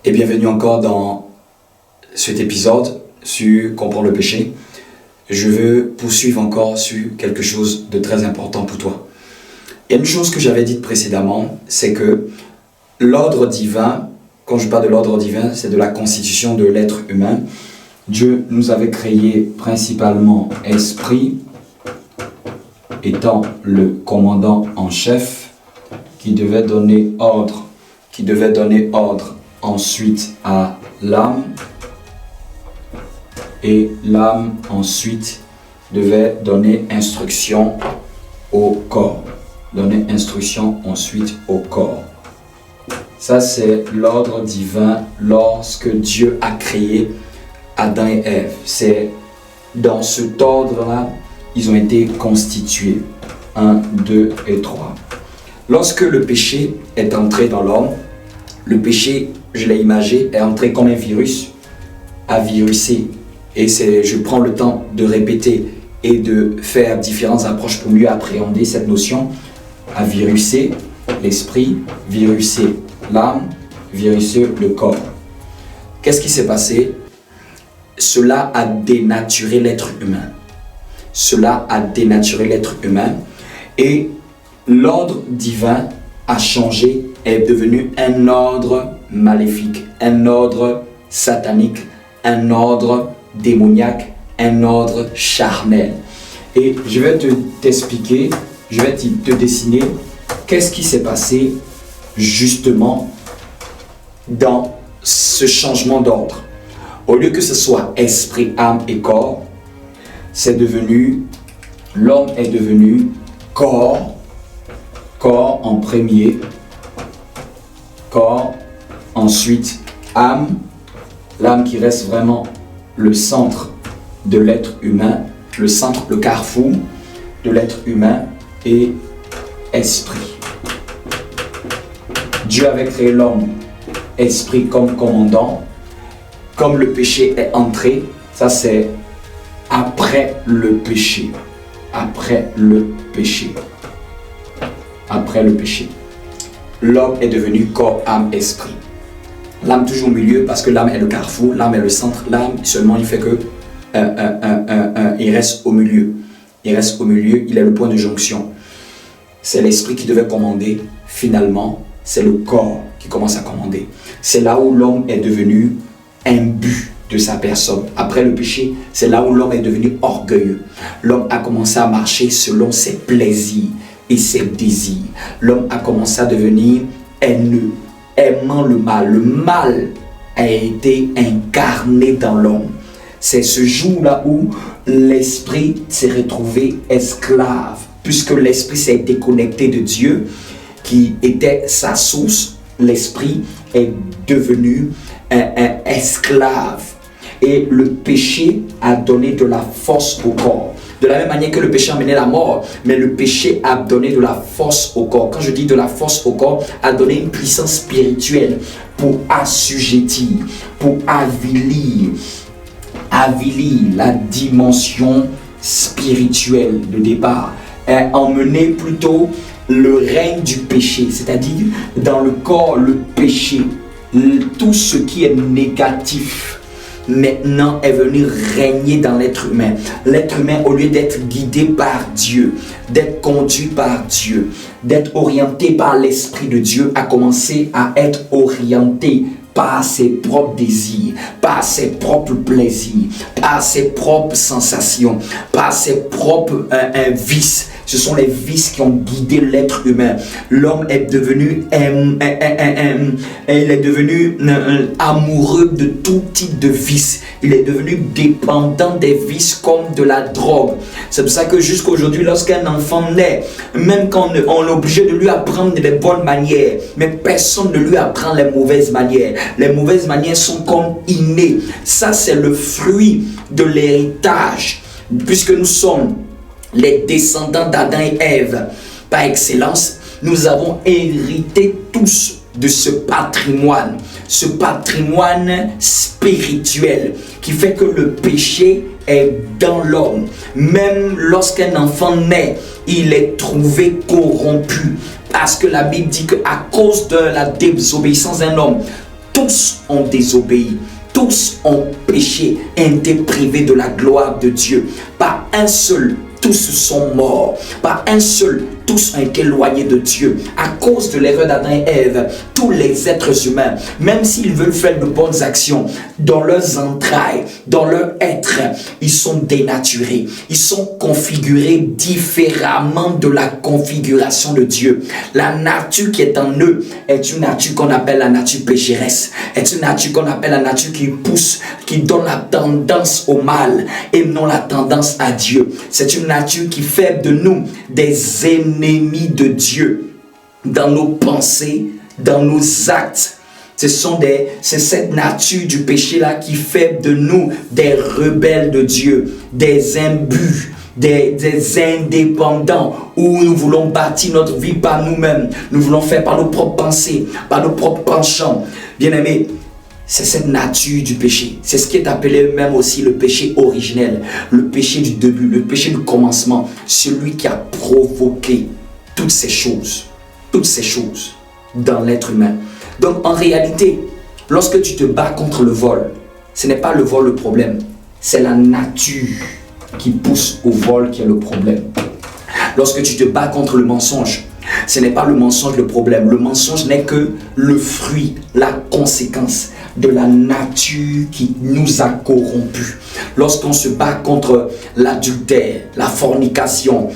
Et bienvenue encore dans cet épisode sur Comprendre le péché. Je veux poursuivre encore sur quelque chose de très important pour toi. Il y a une chose que j'avais dite précédemment, c'est que l'ordre divin, quand je parle de l'ordre divin, c'est de la constitution de l'être humain. Dieu nous avait créé principalement esprit, étant le commandant en chef, qui devait donner ordre ensuite à l'âme, et l'âme ensuite devait donner instruction au corps. Ça, c'est l'ordre divin lorsque Dieu a créé Adam et Ève. C'est dans cet ordre-là, ils ont été constitués. 1, 2 et 3. Lorsque le péché est entré dans l'homme, le péché, je l'ai imagé, est entré comme un virus, a virusé. Et je prends le temps de répéter et de faire différentes approches pour mieux appréhender cette notion. A virusé l'esprit, virusé l'âme, virusé le corps. Qu'est-ce qui s'est passé? Cela a dénaturé l'être humain. Et l'ordre divin a changé, est devenu un ordre maléfique, un ordre satanique, un ordre démoniaque, un ordre charnel. Et je vais t'expliquer, je vais te dessiner qu'est-ce qui s'est passé justement dans ce changement d'ordre. Au lieu que ce soit esprit, âme et corps, l'homme est devenu corps en premier, corps, ensuite âme, l'âme qui reste vraiment le centre de l'être humain, le carrefour de l'être humain, et esprit. Dieu avait créé l'homme, esprit comme commandant. Comme le péché est entré, ça c'est après le péché. L'homme est devenu corps, âme, esprit. L'âme toujours au milieu parce que l'âme est le carrefour, l'âme est le centre. L'âme seulement il fait que il reste au milieu. Il est le point de jonction. C'est l'esprit qui devait commander. Finalement, c'est le corps qui commence à commander. C'est là où l'homme est devenu imbu de sa personne. Après le péché, c'est là où l'homme est devenu orgueilleux. L'homme a commencé à marcher selon ses plaisirs et ses désirs. L'homme a commencé à devenir haineux, aimant le mal. Le mal a été incarné dans l'homme. C'est ce jour-là où l'esprit s'est retrouvé esclave, puisque l'esprit s'est déconnecté de Dieu, qui était sa source. L'esprit est devenu un esclave. Et le péché a donné de la force au corps. De la même manière que le péché a mené la mort, mais le péché a donné de la force au corps. Quand je dis de la force au corps, a donné une puissance spirituelle pour assujettir, pour avilir la dimension spirituelle de départ. Emmener plutôt le règne du péché, c'est-à-dire dans le corps, le péché, tout ce qui est négatif maintenant est venu régner dans l'être humain. L'être humain, au lieu d'être guidé par Dieu, d'être conduit par Dieu, d'être orienté par l'Esprit de Dieu, a commencé à être orienté par ses propres désirs, par ses propres plaisirs, par ses propres sensations, par ses propres vices. Ce sont les vices qui ont guidé l'être humain. L'homme est devenu, amoureux de tout type de vices. Il est devenu dépendant des vices comme de la drogue. C'est pour ça que jusqu'à aujourd'hui, lorsqu'un enfant naît, même quand on est obligé de lui apprendre les bonnes manières, mais personne ne lui apprend les mauvaises manières. Les mauvaises manières sont comme innées. Ça, c'est le fruit de l'héritage, puisque nous sommes les descendants d'Adam et Ève par excellence. Nous avons hérité tous de ce patrimoine spirituel qui fait que le péché est dans l'homme. Même lorsqu'un enfant naît, il est trouvé corrompu. Parce que la Bible dit qu'à cause de la désobéissance d'un homme, tous ont désobéi. Tous ont péché et été privés de la gloire de Dieu. Pas un seul, tous sont morts. Pas un seul, tous ont été éloignés de Dieu. À cause de l'erreur d'Adam et Ève, tous les êtres humains, même s'ils veulent faire de bonnes actions, dans leurs entrailles, dans leur être, ils sont dénaturés. Ils sont configurés différemment de la configuration de Dieu. La nature qui est en eux est une nature qu'on appelle la nature pécheresse. Est une nature qu'on appelle la nature qui pousse, qui donne la tendance au mal et non la tendance à Dieu. C'est une nature qui fait de nous des ennemis de Dieu dans nos pensées, dans nos actes. C'est cette nature du péché-là qui fait de nous des rebelles de Dieu, des imbus, des indépendants, où nous voulons bâtir notre vie par nous-mêmes. Nous voulons faire par nos propres pensées, par nos propres penchants. Bien-aimés, c'est cette nature du péché. C'est ce qui est appelé même aussi le péché originel, le péché du début, le péché du commencement, celui qui a provoqué toutes ces choses dans l'être humain. Donc en réalité, lorsque tu te bats contre le vol, ce n'est pas le vol le problème, c'est la nature qui pousse au vol qui est le problème. Lorsque tu te bats contre le mensonge, ce n'est pas le mensonge le problème. Le mensonge n'est que le fruit, la conséquence de la nature qui nous a corrompus. Lorsqu'on se bat contre l'adultère, la fornication,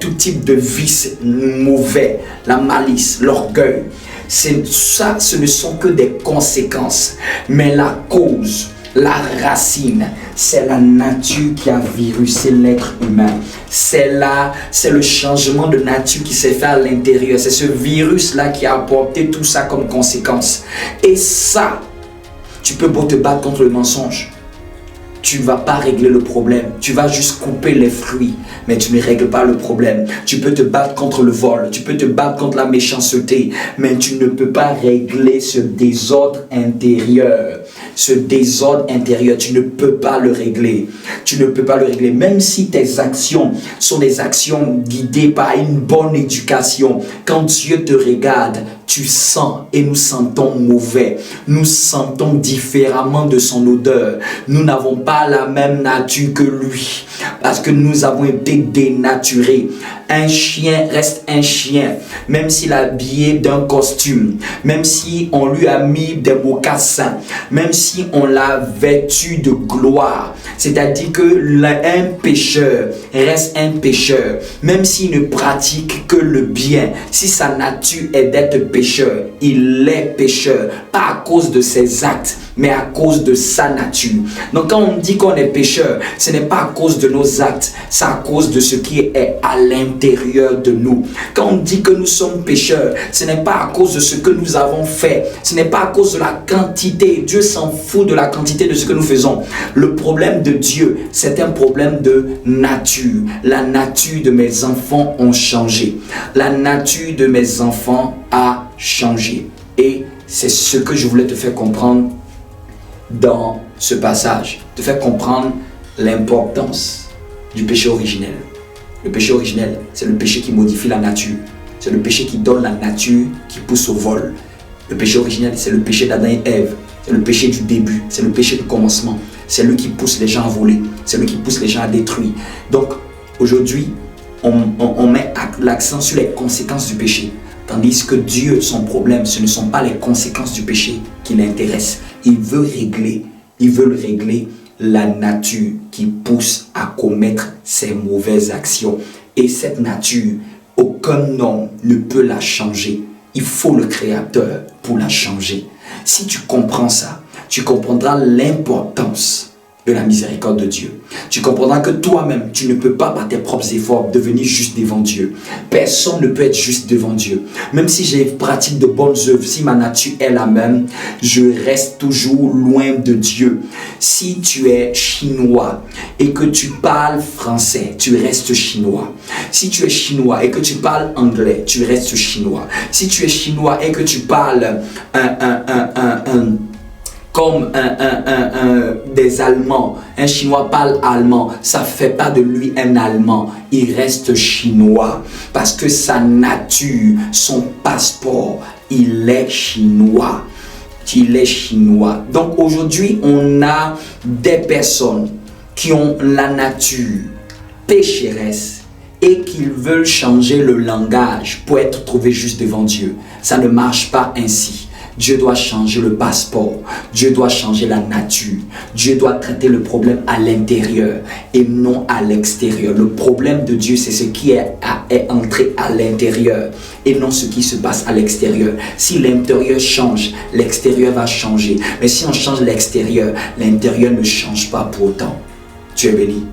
tout type de vice mauvais, la malice, l'orgueil, ça, ce ne sont que des conséquences. Mais la cause, la racine, c'est la nature qui a virusé l'être humain. C'est le changement de nature qui s'est fait à l'intérieur. C'est ce virus-là qui a apporté tout ça comme conséquence. Et ça, tu peux beau te battre contre le mensonge, tu ne vas pas régler le problème. Tu vas juste couper les fruits, mais tu ne règles pas le problème. Tu peux te battre contre le vol, tu peux te battre contre la méchanceté, mais tu ne peux pas régler ce désordre intérieur. Ce désordre intérieur, tu ne peux pas le régler. Tu ne peux pas le régler. Même si tes actions sont des actions guidées par une bonne éducation, quand Dieu te regarde, tu sens et nous sentons mauvais. Nous sentons différemment de son odeur. Nous n'avons pas la même nature que lui parce que nous avons été dénaturés. Un chien reste un chien, même s'il est habillé d'un costume, même si on lui a mis des mocassins, même si on l'a vêtu de gloire. C'est-à-dire que un pécheur reste un pécheur, même s'il ne pratique que le bien. Si sa nature est d'être pécheur, il est pécheur, pas à cause de ses actes, mais à cause de sa nature. Donc quand on dit qu'on est pécheur, ce n'est pas à cause de nos actes, c'est à cause de ce qui est à l'intérieur de nous. Quand on dit que nous sommes pécheurs, ce n'est pas à cause de ce que nous avons fait, ce n'est pas à cause de la quantité. Dieu s'en fout de la quantité de ce que nous faisons. Le problème de Dieu, c'est un problème de nature. La nature de mes enfants ont changé. La nature de mes enfants a changé. Et c'est ce que je voulais te faire comprendre dans ce passage, te faire comprendre l'importance du péché originel. Le péché originel, c'est le péché qui modifie la nature. C'est le péché qui donne la nature, qui pousse au vol. Le péché originel, c'est le péché d'Adam et Ève. C'est le péché du début, c'est le péché du commencement. C'est lui qui pousse les gens à voler, c'est lui qui pousse les gens à détruire. Donc, aujourd'hui, on met l'accent sur les conséquences du péché. Tandis que Dieu, son problème, ce ne sont pas les conséquences du péché qui l'intéressent. Il veut régler la nature qui pousse à commettre ces mauvaises actions. Et cette nature, aucun homme ne peut la changer. Il faut le Créateur pour la changer. Si tu comprends ça, tu comprendras l'importance de la miséricorde de Dieu. Tu comprendras que toi-même, tu ne peux pas par tes propres efforts devenir juste devant Dieu. Personne ne peut être juste devant Dieu. Même si j'ai pratique de bonnes œuvres, si ma nature est la même, je reste toujours loin de Dieu. Si tu es chinois et que tu parles français, tu restes chinois. Si tu es chinois et que tu parles anglais, tu restes chinois. Si tu es chinois et que tu parles comme des Allemands. Un Chinois parle allemand, ça ne fait pas de lui un Allemand. Il reste chinois parce que sa nature, son passeport, il est chinois. Il est chinois. Donc aujourd'hui, on a des personnes qui ont la nature pécheresse et qui veulent changer le langage pour être trouvés juste devant Dieu. Ça ne marche pas ainsi. Dieu doit changer le passeport. Dieu doit changer la nature. Dieu doit traiter le problème à l'intérieur et non à l'extérieur. Le problème de Dieu, c'est ce qui est entré à l'intérieur et non ce qui se passe à l'extérieur. Si l'intérieur change, l'extérieur va changer. Mais si on change l'extérieur, l'intérieur ne change pas pour autant. Dieu est béni.